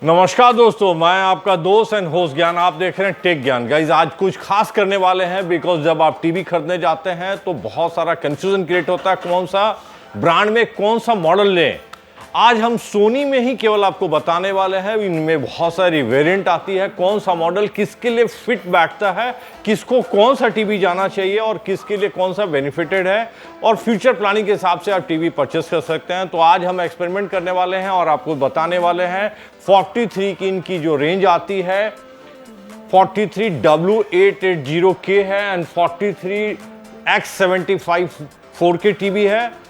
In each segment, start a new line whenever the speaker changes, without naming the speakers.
नमस्कार दोस्तों, मैं आपका दोस्त एंड होस्ट ज्ञान। आप देख रहे हैं टेक ज्ञान। गाइज आज कुछ खास करने वाले हैं बिकॉज जब आप टीवी खरीदने जाते हैं तो बहुत सारा कंफ्यूजन क्रिएट होता है कौन सा ब्रांड में कौन सा मॉडल लें। आज हम सोनी में ही केवल आपको बताने वाले हैं। इनमें बहुत सारी वेरिएंट आती है, कौन सा मॉडल किसके लिए फिट बैठता है, किसको कौन सा टीवी जाना चाहिए और किसके लिए कौन सा बेनिफिटेड है और फ्यूचर प्लानिंग के हिसाब से आप टीवी परचेस कर सकते हैं। तो आज हम एक्सपेरिमेंट करने वाले हैं और आपको बताने वाले हैं 43 की इनकी जो रेंज आती है 43W880K है एंड 43X75 4K टीवी है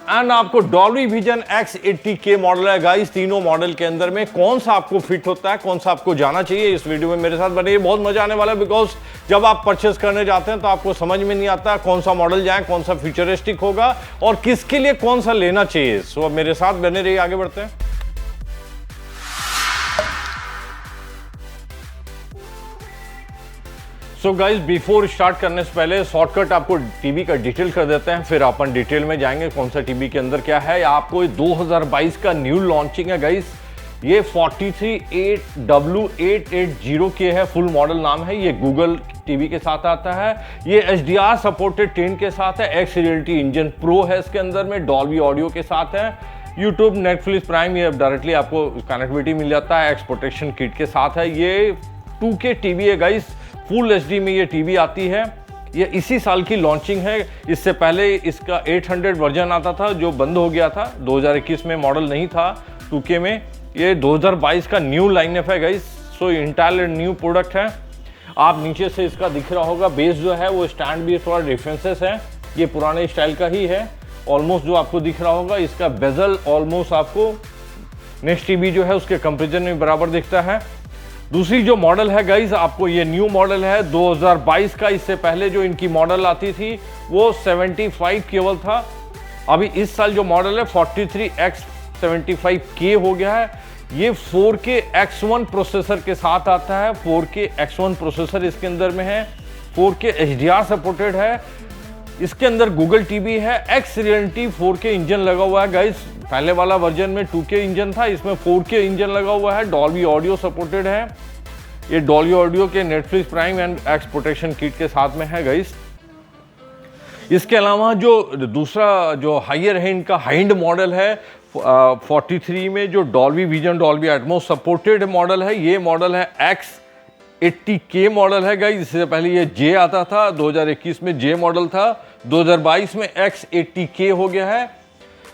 एंड आपको डॉल्बी विजन X80K मॉडल है। गाइस तीनों मॉडल के अंदर में कौन सा आपको फिट होता है, कौन सा आपको जाना चाहिए, इस वीडियो में मेरे साथ बने। बहुत मजा आने वाला है बिकॉज जब आप परचेस करने जाते हैं तो आपको समझ में नहीं आता कौन सा मॉडल जाए, कौन सा फ्यूचरिस्टिक होगा और किसके लिए कौन सा लेना चाहिए। सो मेरे साथ बने रहिए, आगे बढ़ते हैं। सो गाइज बिफोर स्टार्ट करने से पहले शॉर्टकट आपको टीवी का डिटेल कर देते हैं, फिर अपन डिटेल में जाएंगे कौन सा टीवी के अंदर क्या है। आपको 2022 का न्यू लॉन्चिंग है गाइज। ये 43W880K है, फुल मॉडल नाम है। ये गूगल टीवी के साथ आता है। ये HDR सपोर्टेड 10 के साथ है। एक्स रियलिटी इंजन प्रो है इसके अंदर में, डॉल्बी ऑडियो के साथ है। यूट्यूब, नेटफ्लिक्स, प्राइम ये डायरेक्टली आपको कनेक्टिविटी मिल जाता है। एक्स प्रोटेक्शन किट के साथ है। ये 2K टीवी है गाइज, फुल HD में ये टीवी आती है। ये इसी साल की लॉन्चिंग है। इससे पहले इसका 800 वर्जन आता था जो बंद हो गया था। 2021 में मॉडल नहीं था 2K में। ये 2022 का न्यू लाइनअप है गाइस। सो इंटायर न्यू प्रोडक्ट है। आप नीचे से इसका दिख रहा होगा बेस जो है वो स्टैंड भी थोड़ा डिफरेंसेस है। ये पुराने स्टाइल का ही है ऑलमोस्ट, जो आपको दिख रहा होगा। इसका बेजल ऑलमोस्ट आपको नेक्स्ट टीवी जो है उसके कंपेरिजन में बराबर दिखता है। दूसरी जो मॉडल है गाइज, आपको ये न्यू मॉडल है 2022 का। इससे पहले जो इनकी मॉडल आती थी वो 75 केवल था। अभी इस साल जो मॉडल है 43X75K हो गया है। ये 4K X1 प्रोसेसर के साथ आता है। 4K X1 प्रोसेसर इसके अंदर में है। 4K HDR सपोर्टेड है। इसके अंदर गूगल टीवी है। एक्स रियलिटी 4K इंजन लगा हुआ है गाइस। पहले वाला वर्जन में 2K इंजन था, इसमें 4K इंजन लगा हुआ है। डॉल्बी ऑडियो सपोर्टेड है। ये डॉल्बी ऑडियो के Netflix, prime and x protection kit के साथ में है गाइस। इसके अलावा जो दूसरा जो हायर है इनका हाइंड मॉडल है 43 में, जो Dolby vision, Dolby Atmos supported model है। ये मॉडल है X80K मॉडल है गाइस। इससे पहले ये J आता था, 2021 में J मॉडल था, 2022 में X80K हो गया है।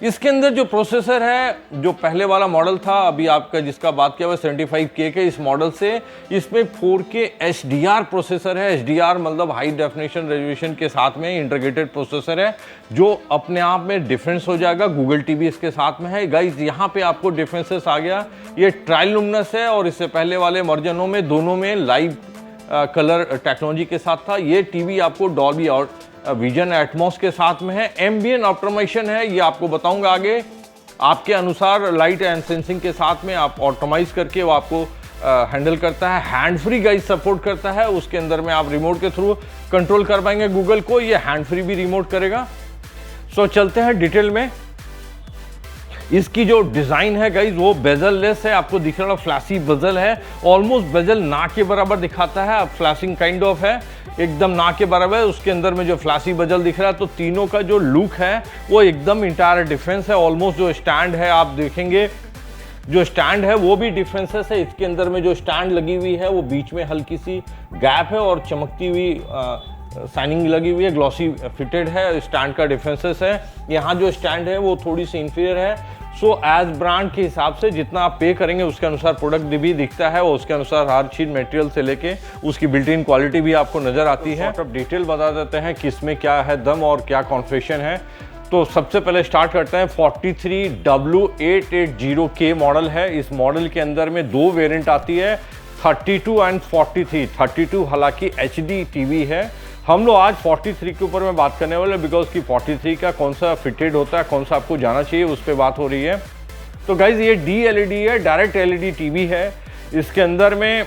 इसके अंदर जो प्रोसेसर है, जो पहले वाला मॉडल था अभी आपका जिसका बात किया हुआ 75K के इस मॉडल से, इसमें 4K HDR प्रोसेसर है। HDR मतलब हाई डेफिनेशन रेजोल्यूशन के साथ में इंटीग्रेटेड प्रोसेसर है, जो अपने आप में डिफरेंस हो जाएगा। गूगल टीवी इसके साथ में है गाइज। यहाँ पे आपको डिफरेंसेस आ गया। ये ट्रायल लुमिनस है और इससे पहले वाले वर्जनों में दोनों में लाइव कलर टेक्नोलॉजी के साथ था। ये टीवी आपको डॉल्बी और विजन एटमॉस के साथ में है। एम्बिएंट ऑप्टिमाइजेशन है, ये आपको बताऊंगा आगे। आपके अनुसार लाइट एंड सेंसिंग के साथ में आप ऑप्टिमाइज करके वो आपको हैंडल करता है। हैंड फ्री गाइस सपोर्ट करता है। उसके अंदर में आप रिमोट के थ्रू कंट्रोल कर पाएंगे गूगल को। ये हैंड फ्री भी रिमोट करेगा। सो चलते हैं डिटेल में। इसकी जो डिजाइन है गाइज वो बेजल लेस है। आपको दिख रहा फ्लैशी बेजल है, ऑलमोस्ट बेजल ना के बराबर दिखाता है। अब फ्लैशिंग काइंड ऑफ है, एकदम ना के बराबर है। उसके अंदर में जो फ्लैशी बेजल दिख रहा है, तो तीनों का जो लुक है वो एकदम इंटायर डिफरेंस है। ऑलमोस्ट जो स्टैंड है आप देखेंगे, जो स्टैंड है वो भी डिफरेंसेस है। इसके अंदर में जो स्टैंड लगी हुई है वो बीच में हल्की सी गैप है और चमकती हुई शाइनिंग लगी हुई है, ग्लॉसी फिटेड है। स्टैंड का डिफरेंसेस है। यहाँ जो स्टैंड है वो थोड़ी सी इंफीरियर है। सो एज ब्रांड के हिसाब से जितना आप पे करेंगे उसके अनुसार प्रोडक्ट भी दिखता है और उसके अनुसार हर चीज मटेरियल से लेके उसकी बिल्ट इन क्वालिटी भी आपको नजर आती है। तो डिटेल बता देते हैं किस में क्या है दम और क्या कॉन्फ़िगरेशन है। तो सबसे पहले स्टार्ट करते हैं। 43W880K मॉडल है। इस मॉडल के अंदर में दो वेरिएंट आती है, 32 एंड 43। 32 हालांकि HD टीवी है। हम लोग आज 43 के ऊपर में बात करने वाले बिकॉज की 43 का कौन सा फिटेड होता है, कौन सा आपको जाना चाहिए, उस पर बात हो रही है। तो गाइज ये DLED है, डायरेक्ट LED टीवी है। इसके अंदर में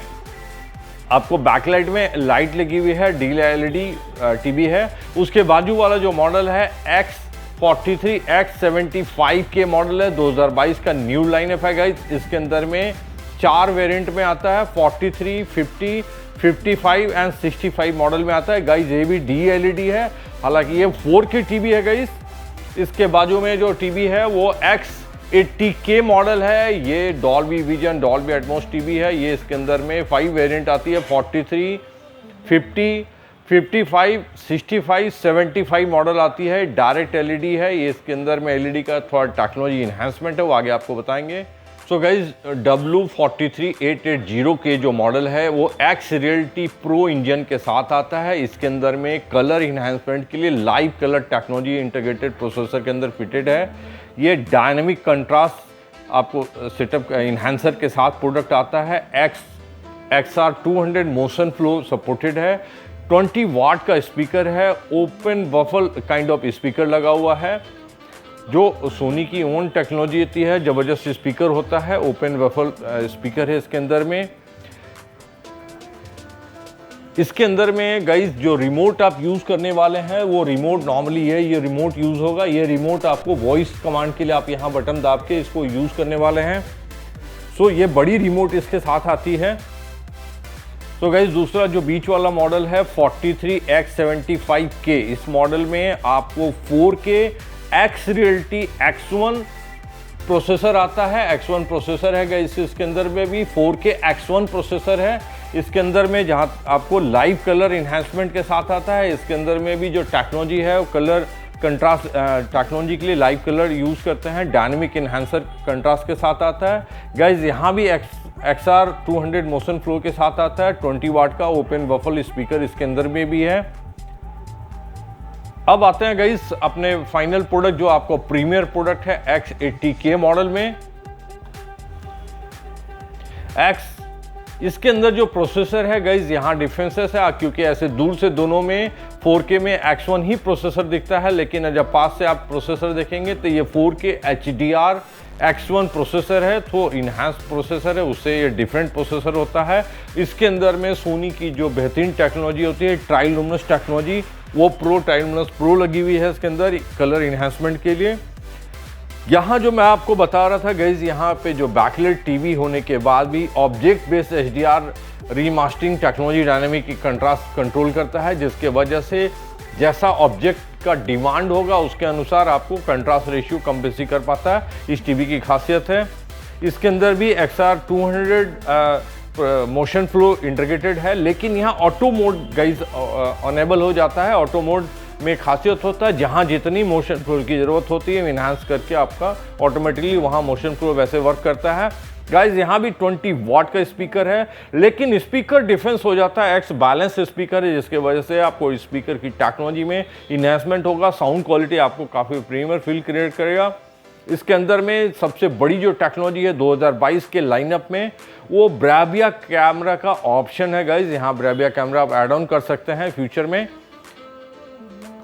आपको बैकलाइट में लाइट लगी हुई है, DLED टीवी है। उसके बाजू वाला जो मॉडल है X43X75K मॉडल है, 2022 का न्यू लाइनअप है गाइज। इसके अंदर में 4 वेरिएंट में आता है, 43, 50, 55 एंड 65 मॉडल में आता है गाइज। ये भी DLED है, हालांकि ये 4K टीवी है गाइज। इसके बाजू में जो टीवी है वो X80K मॉडल है। ये Dolby vision, Dolby Atmos TV है। ये इसके अंदर में 5 वेरिएंट आती है, 43, 50, 55, 65, 75 मॉडल आती है। डायरेक्ट LED है। ये इसके अंदर में LED का थोड़ा टेक्नोलॉजी इन्हांसमेंट है, वो आगे आपको बताएंगे। सो गाइज W43880 के जो मॉडल है वो X Realty Pro इंजन के साथ आता है। इसके अंदर में कलर इन्हांसमेंट के लिए live colour technology integrated processor के अंदर फिटेड है। ये डायनेमिक कंट्रास्ट आपको सेटअप इन्हांसर के साथ प्रोडक्ट आता है। XR 200 मोशन फ्लो सपोर्टेड है। 20 वाट का स्पीकर है। Open baffle kind of speaker लगा हुआ है, जो सोनी की ओन टेक्नोलॉजी होती है। ज़बरदस्त स्पीकर होता है, ओपन बफल स्पीकर है इसके अंदर में। इसके अंदर में गाइस जो रिमोट आप यूज़ करने वाले हैं वो रिमोट नॉर्मली है, ये रिमोट यूज़ होगा। ये रिमोट आपको वॉइस कमांड के लिए आप यहाँ बटन दाब के इसको यूज़ करने वाले हैं। सो ये बड़ी रिमोट इसके साथ आती है। तो गाइस दूसरा जो बीच वाला मॉडल है 43X75K, इस मॉडल में आपको 4K X Realty X1 processor आता है। X1 प्रोसेसर है गाइस, इसके अंदर में भी 4K X1 प्रोसेसर है। इसके अंदर में जहां आपको लाइव कलर इन्हांसमेंट के साथ आता है, इसके अंदर में भी जो टेक्नोलॉजी है वो कलर कंट्रास्ट टेक्नोलॉजी के लिए लाइव कलर यूज़ करते हैं। डायनेमिक इन्हांसर कंट्रास्ट के साथ आता है गाइस। यहाँ भी XR 200 मोशन फ्लो के साथ आता है। 20 वाट का ओपन बफल स्पीकर इसके अंदर में भी है। अब आते हैं गाइस अपने फाइनल प्रोडक्ट जो आपको प्रीमियर प्रोडक्ट है X80K मॉडल में। इसके अंदर जो प्रोसेसर है गाइस यहाँ डिफरेंसेस है, क्योंकि ऐसे दूर से दोनों में 4K में X1 ही प्रोसेसर दिखता है, लेकिन जब पास से आप प्रोसेसर देखेंगे तो ये 4K HDR X1 प्रोसेसर है, तो इन्हांस प्रोसेसर है, उससे ये डिफरेंट प्रोसेसर होता है। इसके अंदर में सोनी की जो बेहतरीन टेक्नोलॉजी होती है ट्राइलुमिनस टेक्नोलॉजी, वो ट्राइलुमिनस प्रो लगी हुई है इसके अंदर कलर इन्हांसमेंट के लिए। यहाँ जो मैं आपको बता रहा था गाइज, यहाँ पे जो बैकलाइट टीवी होने के बाद भी object based HDR रीमास्टरिंग technology dynamic contrast control करता है, जिसके वजह से जैसा ऑब्जेक्ट का डिमांड होगा उसके अनुसार आपको कंट्रास्ट रेशियो कम बेसी कर पाता है। इस टीवी की खासियत है। इसके अंदर भी XR 200 मोशन फ्लो इंटीग्रेटेड है, लेकिन यहाँ ऑटो मोड गाइज अनेबल हो जाता है। ऑटो मोड में खासियत होता है जहाँ जितनी मोशन फ्लो की ज़रूरत होती है इन्हांस करके आपका ऑटोमेटिकली वहाँ मोशन फ्लो वैसे वर्क करता है। गाइज यहाँ भी 20 वाट का स्पीकर है, लेकिन स्पीकर डिफरेंस हो जाता है। X बैलेंस स्पीकर है, जिसके वजह से आपको स्पीकर की टेक्नोलॉजी में इन्हांसमेंट होगा। साउंड क्वालिटी आपको काफ़ी प्रीमियर फील क्रिएट करेगा। इसके अंदर में सबसे बड़ी जो टेक्नोलॉजी है 2022 के लाइनअप में, वो ब्राविया कैमरा का ऑप्शन है गाइज। यहाँ ब्राविया कैमरा आप एड ऑन कर सकते हैं फ्यूचर में।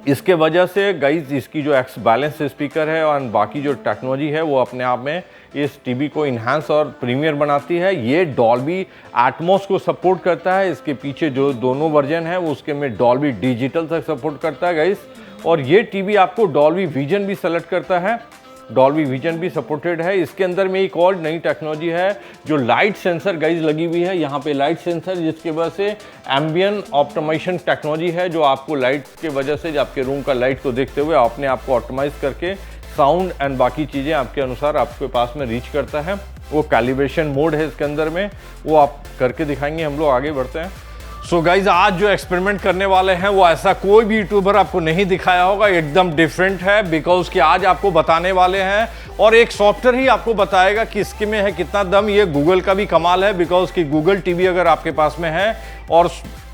इसके वजह से गाइज इसकी जो X बैलेंस स्पीकर है और बाकी जो टेक्नोलॉजी है वो अपने आप में इस टीवी को इन्हांस और प्रीमियर बनाती है। ये डॉल्बी एटमॉस को सपोर्ट करता है। इसके पीछे जो दोनों वर्जन है वो उसके में डॉल्बी डिजिटल तक सपोर्ट करता है गाइज। और ये टीवी आपको डॉल्बी विजन भी सेलेक्ट करता है, डॉल्बी विजन भी सपोर्टेड है। इसके अंदर में एक और नई टेक्नोलॉजी है जो लाइट सेंसर गाइज लगी हुई है। यहाँ पे लाइट सेंसर, जिसकी वजह से एम्बियन ऑप्टिमाइजेशन टेक्नोलॉजी है, जो आपको लाइट के वजह से आपके रूम का लाइट को देखते हुए अपने आप को ऑप्टिमाइज करके साउंड एंड बाकी चीज़ें आपके अनुसार आपके पास में रीच करता है। वो कैलिब्रेशन मोड है इसके अंदर में, वो आप करके दिखाएंगे। हम लोग आगे बढ़ते हैं। सो गाइज आज जो एक्सपेरिमेंट करने वाले हैं वो ऐसा कोई भी यूट्यूबर आपको नहीं दिखाया होगा, एकदम डिफरेंट है। बिकॉज कि आज आपको बताने वाले हैं और एक सॉफ्टवेयर ही आपको बताएगा कि इसके में है कितना दम। ये गूगल का भी कमाल है, बिकॉज कि गूगल टीवी अगर आपके पास में है और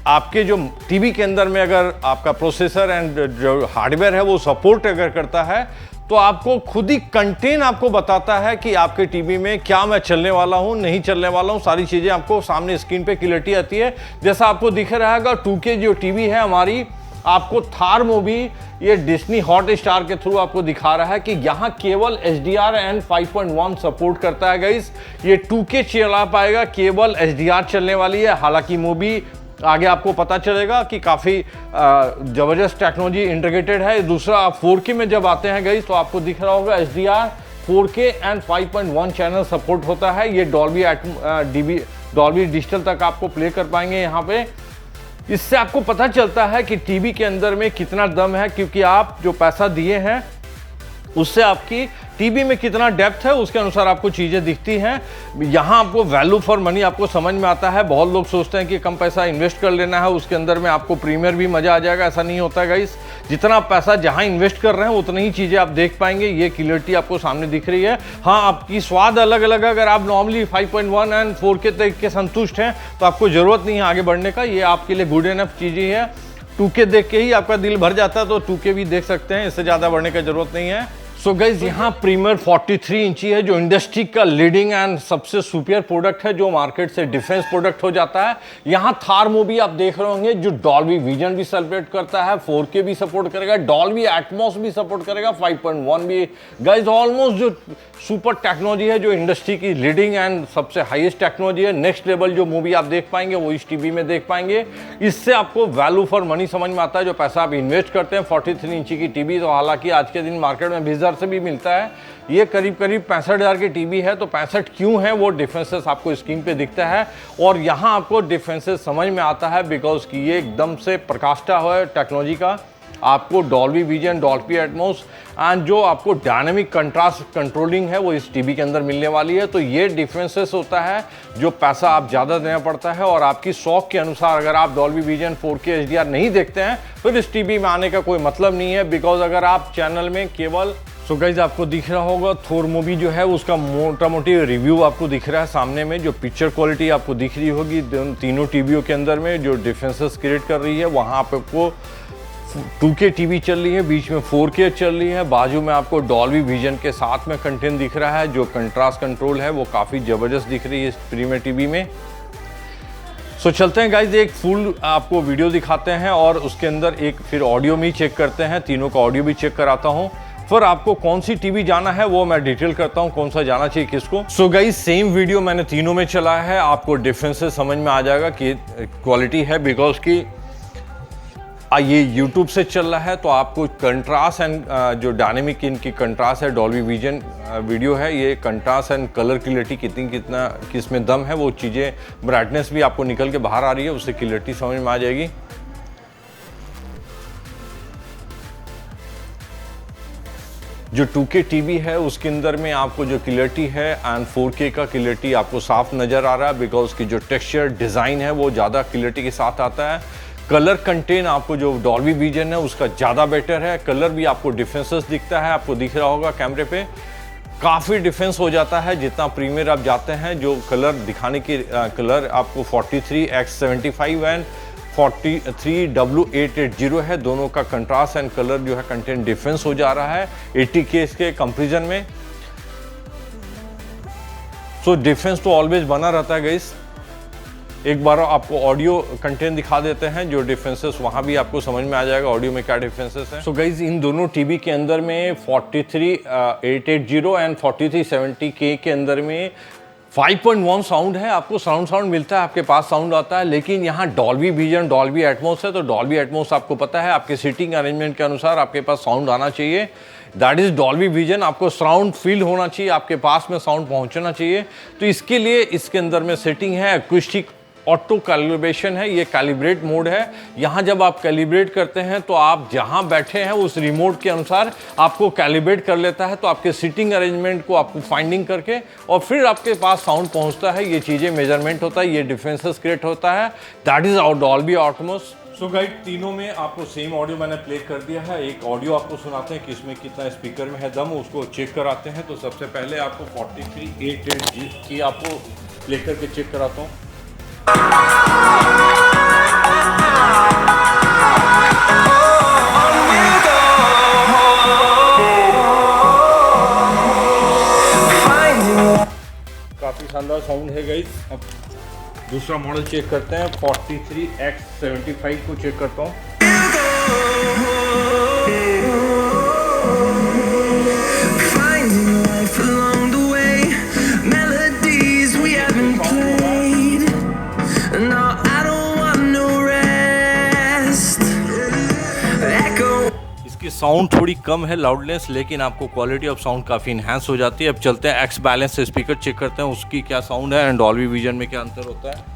आपके जो टीवी के अंदर में अगर आपका प्रोसेसर एंड जो हार्डवेयर है वो सपोर्ट अगर करता है, तो आपको खुद ही कंटेंट आपको बताता है कि आपके टीवी में क्या मैं चलने वाला हूं, नहीं चलने वाला हूं। सारी चीज़ें आपको सामने स्क्रीन पे क्लियरिटी आती है। जैसा आपको दिख रहा है 2K जो टीवी है हमारी, आपको थार मूवी ये डिज्नी हॉट स्टार के थ्रू आपको दिखा रहा है कि यहाँ केवल HDR एंड 5.1 सपोर्ट करता है गाइस। ये 2K चला पाएगा, केवल HDR चलने वाली है। हालांकि मूवी आगे आपको पता चलेगा कि काफ़ी ज़बरदस्त टेक्नोलॉजी इंटीग्रेटेड है। दूसरा आप 4K में जब आते हैं गाइस तो आपको दिख रहा होगा HDR 4K and 5.1 channel support होता है। ये डॉल्बी डिजिटल तक आपको प्ले कर पाएंगे यहाँ पे। इससे आपको पता चलता है कि टीवी के अंदर में कितना दम है, क्योंकि आप जो पैसा दिए हैं उससे आपकी टीवी में कितना डेप्थ है उसके अनुसार आपको चीज़ें दिखती हैं। यहाँ आपको वैल्यू फॉर मनी आपको समझ में आता है। बहुत लोग सोचते हैं कि कम पैसा इन्वेस्ट कर लेना है, उसके अंदर में आपको प्रीमियर भी मज़ा आ जाएगा। ऐसा नहीं होता गाइस, जितना आप पैसा जहाँ इन्वेस्ट कर रहे हैं उतनी ही चीज़ें आप देख पाएंगे। ये क्लियरिटी आपको सामने दिख रही है। हाँ, आपकी स्वाद अलग अलग है। अगर आप नॉर्मली 5.1 एंड 4K तक के संतुष्ट हैं तो आपको ज़रूरत नहीं है आगे बढ़ने का। ये आपके लिए गुड इनफ चीज़ ही है। 2K देख के ही आपका दिल भर जाता है तो 2K भी देख सकते हैं, इससे ज़्यादा बढ़ने की ज़रूरत नहीं है। सो गाइज, यहाँ प्रीमियर 43 इंची है जो इंडस्ट्री का लीडिंग एंड सबसे सुपियर प्रोडक्ट है, जो मार्केट से डिफेंस प्रोडक्ट हो जाता है। यहाँ थार मूवी आप देख रहे होंगे जो डॉल्बी विजन भी सेलिब्रेट करता है, 4K भी सपोर्ट करेगा, डॉल्बी एटमॉस भी सपोर्ट करेगा, 5.1 भी। गाइज ऑलमोस्ट जो सुपर टेक्नोलॉजी है, जो इंडस्ट्री की लीडिंग एंड सबसे हाईएस्ट टेक्नोलॉजी है, नेक्स्ट लेवल जो मूवी आप देख पाएंगे वो इस टीवी में देख पाएंगे। इससे आपको वैल्यू फॉर मनी समझ में आता है। जो पैसा आप इन्वेस्ट करते हैं 43 इंची की टीवी, तो हालांकि आज के दिन मार्केट में 20,000 से भी मिलता है, ये करीब 65,000 की टीवी है। तो 65 क्यों है, वो डिफरेंसेस आपको स्क्रीन पे दिखता है। और यहाँ आपको डिफरेंसेस समझ में आता है बिकॉज कि ये एकदम से प्रकाष्ठा है टेक्नोलॉजी का। आपको Dolby vision, Dolby Atmos and जो आपको डायनामिक कंट्रास्ट कंट्रोलिंग है वो इस टीवी के अंदर मिलने वाली है। तो ये डिफरेंसेस होता है, जो पैसा आप ज़्यादा देना पड़ता है और आपकी शौक के अनुसार अगर आप डॉल्बी विजन 4K HDR नहीं देखते हैं फिर इस टीवी में आने का कोई मतलब नहीं है। बिकॉज अगर आप चैनल में केवल गाइज आपको दिख रहा होगा थोर मूवी जो है उसका मोटा मोटी रिव्यू आपको दिख रहा है सामने में। जो पिक्चर क्वालिटी आपको दिख रही होगी तीनों टीवियों के अंदर में जो डिफरेंसेस क्रिएट कर रही है, वहाँ आपको 2K टीवी चल रही है, बीच में 4K चल रही है, बाजू में आपको डॉल्बी विजन के साथ में कंटेंट दिख रहा है। जो कंट्रास्ट कंट्रोल है वो काफ़ी ज़बरदस्त दिख रही है इस प्रीमियर टीवी में। सो चलते हैं गाइज, एक फुल आपको वीडियो दिखाते हैं और उसके अंदर एक फिर ऑडियो में चेक करते हैं, तीनों का ऑडियो भी चेक कराता हूँ। फिर आपको कौन सी टीवी जाना है वो मैं डिटेल करता हूँ, कौन सा जाना चाहिए किसको। सो गाइज, सेम वीडियो मैंने तीनों में चलाया है, आपको डिफरेंसेस समझ में आ जाएगा कि क्वालिटी है। बिकॉज कि ये YouTube से चल रहा है तो आपको कंट्रास्ट एंड जो डायनेमिक इनकी कंट्रास्ट है, डॉल्बी विजन वीडियो है, ये कंट्रास्ट एंड कलर क्लियरिटी कितना किसमें दम है वो चीज़ें, ब्राइटनेस भी आपको निकल के बाहर आ रही है, उससे क्लियरिटी समझ में आ जाएगी। जो 2K टीवी है उसके अंदर में आपको जो क्लियरिटी है एंड 4K का क्लियरिटी आपको साफ नज़र आ रहा है। बिकॉज की जो टेक्सचर डिज़ाइन है वो ज़्यादा क्लियरिटी के साथ आता है। कलर कंटेंट आपको जो डॉल्बी विजन है उसका ज़्यादा बेटर है। कलर भी आपको डिफरेंसेस दिखता है, आपको दिख रहा होगा कैमरे पे, काफ़ी डिफरेंस हो जाता है जितना प्रीमियर आप जाते हैं। जो कलर दिखाने की कलर आपको 43x75 एंड 43W880 है, दोनों का कंट्रास्ट एंड कलर जो है कंटेंट डिफरेंस हो जा रहा है 80K के कंपेरिजन में। सो डिफरेंस तो ऑलवेज बना रहता है गाइस। एक बार आपको ऑडियो कंटेंट दिखा देते हैं, जो डिफरेंसेस वहाँ भी आपको समझ में आ जाएगा ऑडियो में क्या डिफरेंसेस हैं। सो गाइज, इन दोनों टीवी के अंदर में 43880 एंड 4370K के अंदर में 5.1 साउंड है। आपको साउंड मिलता है, आपके पास साउंड आता है। लेकिन यहाँ डॉल्बी विजन, डॉल्बी एटमॉस है, तो डॉल्बी एटमॉस आपको पता है आपके सीटिंग अरेंजमेंट के अनुसार आपके पास साउंड आना चाहिए। That is Dolby vision. आपको साउंड फील होना चाहिए, आपके पास में साउंड पहुँचना चाहिए। तो इसके लिए इसके अंदर में सेटिंग है एक्यूस्टिक ऑटो कैलिब्रेशन है, ये कैलिब्रेट मोड है। यहाँ जब आप कैलिब्रेट करते हैं तो आप जहाँ बैठे हैं उस रिमोट के अनुसार आपको कैलिब्रेट कर लेता है। तो आपके सीटिंग अरेंजमेंट को आपको फाइंडिंग करके और फिर आपके पास साउंड पहुँचता है। ये चीज़ें मेजरमेंट होता है, ये डिफरेंसेस क्रिएट होता है। That is our Dolby Atmos. So guide, तीनों में आपको सेम ऑडियो मैंने प्ले कर दिया है। एक ऑडियो आपको सुनाते हैं कि इसमें कितना स्पीकर में है दम, उसको चेक कराते हैं। तो सबसे पहले आपको 4380 की आपको प्ले करके चेक कराता हूँ। काफी शानदार साउंड है गाइस। अब दूसरा मॉडल चेक करते हैं, 43x75 को चेक करता हूँ। साउंड थोड़ी कम है लाउडनेस, लेकिन आपको क्वालिटी ऑफ साउंड काफ़ी इन्हांस हो जाती है। अब चलते हैं एक्स बैलेंस से स्पीकर चेक करते हैं उसकी क्या साउंड है एंड डॉल्बी विजन में क्या अंतर होता है।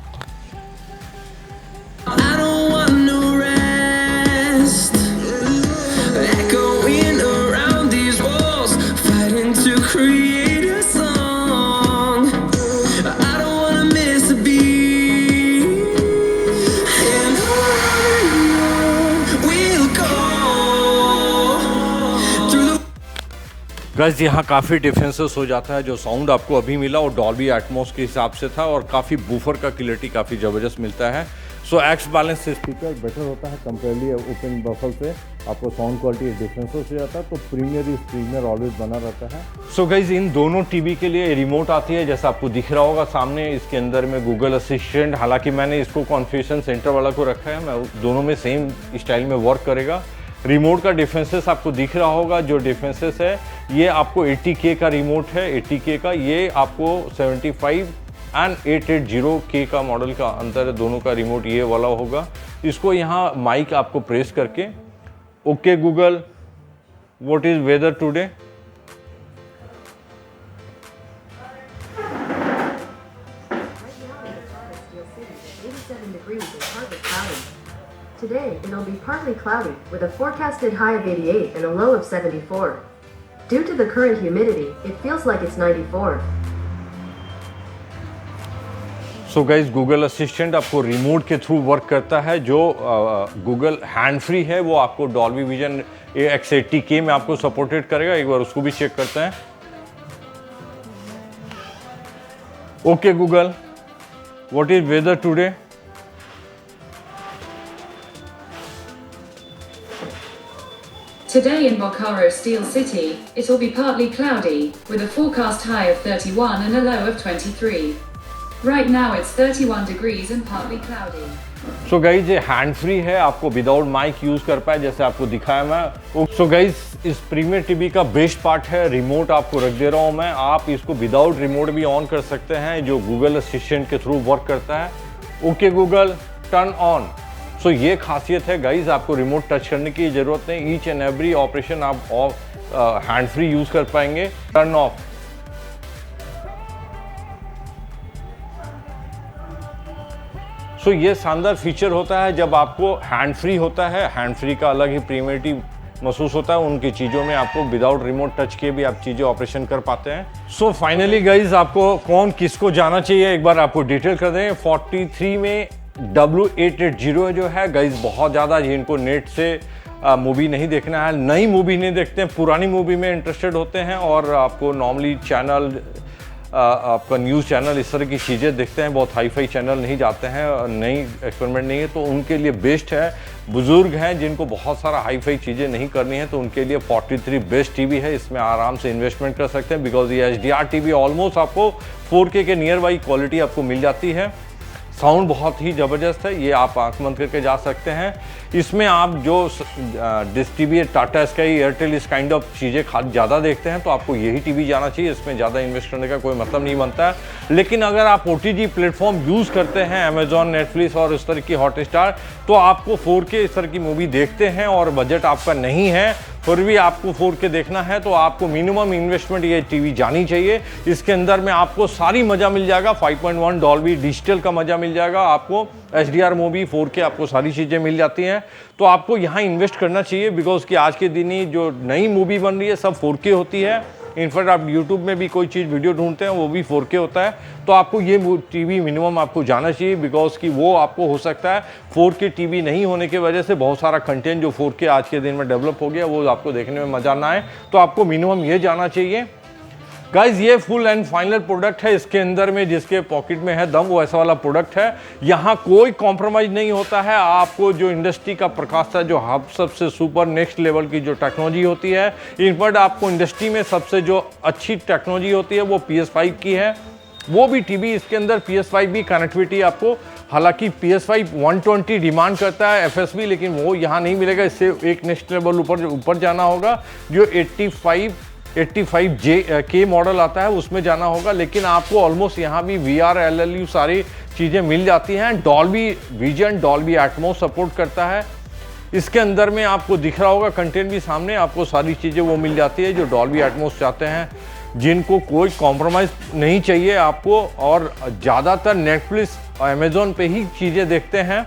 गाइस यहाँ काफ़ी डिफरेंसेस हो जाता है। जो साउंड आपको अभी मिला वो डॉल्बी एटमॉस के हिसाब से था और काफ़ी बूफर का क्लियरिटी काफ़ी ज़बरदस्त मिलता है। सो एक्स बैलेंस से स्पीकर बेटर होता है कंपेयरली ओपन बफर से। आपको साउंड क्वालिटी डिफरेंसेस हो जाता है, तो प्रीमियर ऑलवेज बना रहता है। सो गाइस इन दोनों टीवी के लिए रिमोट आती है, जैसा आपको दिख रहा होगा सामने। इसके अंदर में गूगल असिस्टेंट, हालांकि मैंने इसको कॉन्फ़िगरेशन सेंटर वाला को रखा है, मैं दोनों में सेम स्टाइल में वर्क करेगा। रिमोट का डिफरेंसेस आपको दिख रहा होगा। जो डिफरेंसेस है ये आपको 80K का रिमोट है, 80K का। ये आपको 75 एंड 880K का मॉडल का अंतर है, दोनों का रिमोट ये वाला होगा। इसको यहाँ माइक आपको प्रेस करके okay Google what is whether today,
Today, it'll be partly cloudy, with a forecasted high of 88 and a low of 74. Due to the current humidity, it feels like it's 94.
So guys Google assistant आपको remote के through work करता है। जो Google hand free है वो आपको Dolby vision X80K में आपको सपोर्टेड करेगा। एक बार उसको भी चेक करते हैं। Okay Google what is whether today,
Today in Bokaro Steel City, it'll be partly cloudy, with a forecast high of 31 and a low of 23. Right now it's 31 degrees and partly cloudy.
So guys ये hand free है, आपको without mic use कर पाए जैसे आपको दिखाया मैं। So guys इस प्रीमियर टीवी का बेस्ट पार्ट है रिमोट, आपको रख दे रहा हूँ मैं। आप इसको विदाउट रिमोट भी ऑन कर सकते हैं, जो गूगल असिस्टेंट के थ्रू वर्क करता है। Okay Google turn on. So ये खासियत है गाइज, आपको रिमोट टच करने की ज़रूरत नहीं। ईच एंड एवरी ऑपरेशन आप हैंड फ्री यूज कर पाएंगे। Turn off. सो ये शानदार फीचर होता है जब आपको हैंड फ्री होता है। हैंड फ्री का अलग ही प्रीमियरिटी महसूस होता है, उनकी चीज़ों में आपको विदाउट रिमोट टच किए भी आप चीज़ें ऑपरेशन कर पाते हैं। सो फाइनली गाइज आपको कौन किसको जाना चाहिए एक बार आपको डिटेल कर दें। 43 में W880 जो है गाइज बहुत ज़्यादा जिनको नेट से मूवी नहीं देखना है, नई मूवी नहीं देखते हैं, पुरानी मूवी में इंटरेस्टेड होते हैं और आपको नॉर्मली चैनल आपका न्यूज़ चैनल इस तरह की चीज़ें देखते हैं, बहुत हाई फाई चैनल नहीं जाते हैं, नई एक्सपेरिमेंट नहीं है, तो उनके लिए बेस्ट है। बुजुर्ग हैं जिनको बहुत सारा हाई फाई चीज़ें नहीं करनी है तो उनके लिए 43 बेस्ट टीवी है। इसमें आराम से इन्वेस्टमेंट कर सकते हैं बिकॉज ये HDR टीवी ऑलमोस्ट आपको 4K के नियर बाई क्वालिटी आपको मिल जाती है। साउंड बहुत ही ज़बरदस्त है, ये आप आंख बंद करके जा सकते हैं। इसमें आप जो dish TV, Tata sky, Airtel इस काइंड ऑफ चीज़ें ज़्यादा देखते हैं तो आपको यही टीवी जाना चाहिए। इसमें ज़्यादा इन्वेस्ट करने का कोई मतलब नहीं बनता है। लेकिन अगर आप OTG प्लेटफॉर्म यूज़ करते हैं, अमेजॉन, नेटफ्लिक्स और इस तरह की हॉटस्टार, तो आपको 4K इस तरह की मूवी देखते हैं और बजट आपका नहीं है फिर भी आपको 4K देखना है तो आपको मिनिमम इन्वेस्टमेंट ये टीवी जानी चाहिए। इसके अंदर में आपको सारी मज़ा मिल जाएगा। 5.1 डॉल्बी डिजिटल का मज़ा मिल जाएगा, आपको HDR मूवी, 4K आपको सारी चीज़ें मिल जाती हैं। तो आपको यहाँ इन्वेस्ट करना चाहिए बिकॉज कि आज के दिन ही जो नई मूवी बन रही है सब 4K होती है। इनफैक्ट आप YouTube में भी कोई चीज़ वीडियो ढूंढते हैं वो भी 4K होता है। तो आपको ये टीवी मिनिमम आपको जाना चाहिए बिकॉज कि वो आपको हो सकता है 4K टीवी नहीं होने की वजह से बहुत सारा कंटेंट जो 4K आज के दिन में डेवलप हो गया वो आपको देखने में मज़ा ना आए। तो आपको मिनिमम ये जाना चाहिए। गाइज ये फुल एंड फाइनल प्रोडक्ट है। इसके अंदर में जिसके पॉकेट में है दम वो ऐसा वाला प्रोडक्ट है। यहाँ कोई कॉम्प्रोमाइज़ नहीं होता है। आपको जो इंडस्ट्री का प्रकाश है, जो हब सबसे सुपर नेक्स्ट लेवल की जो टेक्नोलॉजी होती है, इनफैक्ट आपको इंडस्ट्री में सबसे जो अच्छी टेक्नोलॉजी होती है वो PS5 की है। वो भी टीवी इसके अंदर PS5 भी कनेक्टिविटी आपको, हालांकि PS5 120 डिमांड करता है FSB, लेकिन वो यहाँ नहीं मिलेगा। इससे एक नेक्स्ट लेवल ऊपर जाना होगा। जो 85K मॉडल आता है उसमें जाना होगा। लेकिन आपको ऑलमोस्ट यहाँ भी VR, LLU सारी चीज़ें मिल जाती हैं। Dolby vision, Dolby Atmos support करता है। इसके अंदर में आपको दिख रहा होगा कंटेंट भी सामने, आपको सारी चीज़ें वो मिल जाती है जो डॉल्बी एटमॉस चाहते हैं, जिनको कोई कॉम्प्रोमाइज़ नहीं चाहिए आपको, और ज़्यादातर नेटफ्लिक्स और अमेज़ॉन पे ही चीज़ें देखते हैं,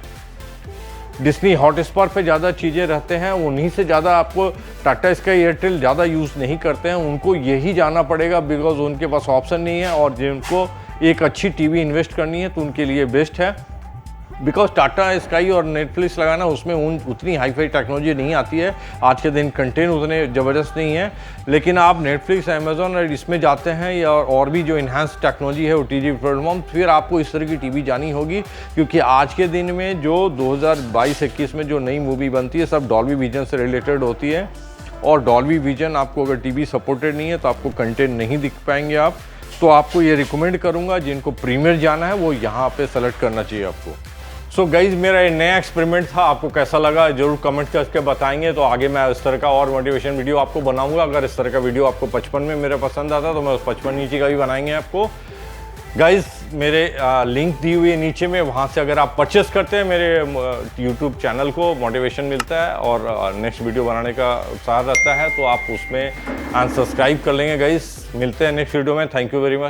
डिस्नी हॉटस्टार पे ज़्यादा चीज़ें रहते हैं, उन्हीं से ज़्यादा आपको टाटा स्काई एयरटेल ज़्यादा यूज़ नहीं करते हैं, उनको यही जाना पड़ेगा बिकॉज उनके पास ऑप्शन नहीं है, और जिनको एक अच्छी टीवी इन्वेस्ट करनी है तो उनके लिए बेस्ट है। बिकॉज टाटा स्काई और नेटफ्लिक्स लगाना उसमें उतनी हाई फाई टेक्नोलॉजी नहीं आती है, आज के दिन कंटेंट उतने ज़बरदस्त नहीं है, लेकिन आप नेटफ्लिक्स, अमेज़ॉन और इसमें जाते हैं या और भी जो इन्हांस टेक्नोलॉजी है OTT प्लेटफॉर्म, फिर आपको इस तरह की टीवी जानी होगी, क्योंकि आज के दिन में जो 2022-21 में जो नई मूवी बनती है सब डॉल्बी विजन से रिलेटेड होती है, और डॉल्बी विजन आपको अगर टीवी सपोर्टेड नहीं है तो आपको कंटेंट नहीं दिख पाएंगे आप। तो आपको ये रिकमेंड करूँगा जिनको प्रीमियर जाना है वो यहाँ पे सेलेक्ट करना चाहिए आपको। सो गाइज, मेरा ये नया एक्सपेरिमेंट था, आपको कैसा लगा जरूर कमेंट करके बताएंगे, तो आगे मैं इस तरह का और मोटिवेशन वीडियो आपको बनाऊंगा। अगर इस तरह का वीडियो आपको 55 में मेरा पसंद आता तो मैं उस 55 नीचे का भी बनाएंगे आपको। गाइज, मेरे लिंक दी हुई है नीचे में, वहाँ से अगर आप परचेस करते हैं मेरे यूट्यूब चैनल को मोटिवेशन मिलता है और नेक्स्ट वीडियो बनाने का उत्साह रहता है, तो आप उसमें अनसब्सक्राइब कर लेंगे। गाइज, मिलते हैं नेक्स्ट वीडियो में। Thank you very much.